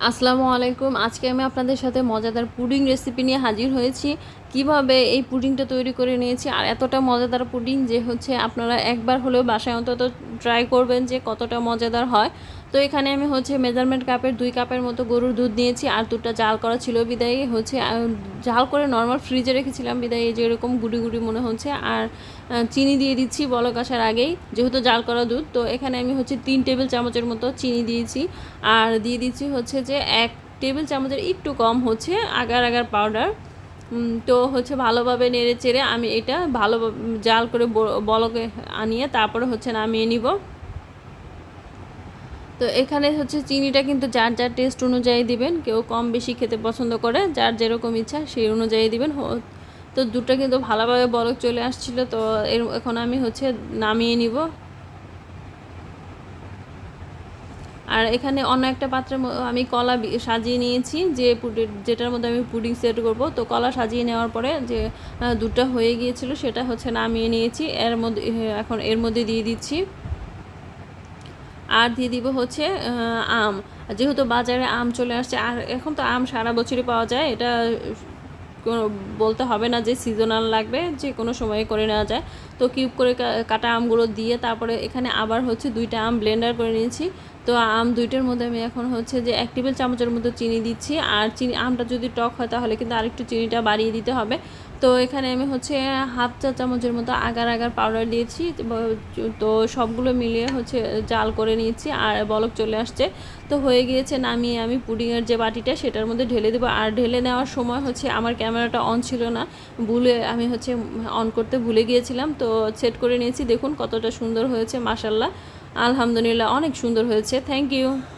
আসসালামু আলাইকুম। আজকে আমি আপনাদের সাথে মজাদার পুডিং রেসিপি নিয়ে হাজির হয়েছি। কিভাবে এই পুডিংটা তৈরি করে নিয়েছি, আর এতটা মজাদার পুডিং যে আপনারা একবার হলেও বাসায় অন্তত ট্রাই করবেন যে কতটা মজাদার হয়। তো এখানে আমি মেজারমেন্ট কাপের 2 কাপের মতো গরুর দুধ নিয়েছি, আর দুধটা জাল করা ছিল বিদায় জাল করে নর্মাল ফ্রিজে রেখেছিলাম বিদায় এই যে এরকম গুঁড়ি গুঁড়ি মনে হচ্ছে। আর চিনি দিয়ে দিচ্ছি বলক আসার আগেই, যেহেতু জাল করা দুধ। তো এখানে আমি 3 টেবিল চামচের মতো চিনি দিয়েছি, আর দিয়ে দিচ্ছি যে 1 টেবিল চামচের একটু কম আগার আগার পাউডার। তো ভালোভাবে নেড়ে চেড়ে আমি এটা ভালো জাল করে বলকে আনিয়ে তারপরে নামিয়ে নিব। তো এখানে চিনিটা কিন্তু যার যার টেস্ট অনুযায়ী দিবেন, কেউ কম বেশি খেতে পছন্দ করে, যার যেরকম ইচ্ছা সেই অনুযায়ী দিবেন। তো দুধটা কিন্তু ভালোভাবে বলক চলে আসছিল। তো এখন আমি নামিয়ে নিব। আর এখানে অন্য একটা পাত্রে আমি কলা সাজিয়ে নিয়েছি, যেটার মধ্যে আমি পুডিং সেট করব। তো কলা সাজিয়ে নেওয়ার পরে যে দুধটা হয়ে গিয়েছিল সেটা নামিয়ে নিয়েছি। এখন এর মধ্যে দিয়ে দিচ্ছি, আর দিয়ে দিব আম। যেহেতু বাজারে আম চলে আসছে, আর এখন তো আম সারা বছরই পাওয়া যায়, এটা বলতে হবে না যে সিজনাল লাগবে, যে কোনো সময়ে করে নেওয়া যায়। তো কিউব করে কাটা আমগুলো দিয়ে তারপরে এখানে আবার 2টা আম ব্লেন্ডার করে নিয়েছি। তো আম 2টার মধ্যে আমি এখন যে 1 টেবিল চামচের মতো চিনি দিচ্ছি, আর আমটা যদি টক হয় তাহলে কিন্তু আরেকটু চিনিটা বাড়িয়ে দিতে হবে। তো এখানে আমি হাফ চা চামচের মতো আগার আগার পাউডার দিয়েছি। তো সবগুলো মিলিয়ে জাল করে নিয়েছি, আর বলক চলে আসছে। তো হয়ে গিয়েছে, নামিয়ে আমি পুডিংয়ের যে বাটিটা সেটার মধ্যে ঢেলে দেবো। আর ঢেলে নেওয়ার সময় আমার ক্যামেরাটা অন ছিল না, আমি অন করতে ভুলে গিয়েছিলাম। তো সেট করে নিয়েছি, দেখুন কতটা সুন্দর হয়েছে, মাশাল্লাহ, আলহামদুলিল্লাহ, অনেক সুন্দর হয়েছে। Thank you.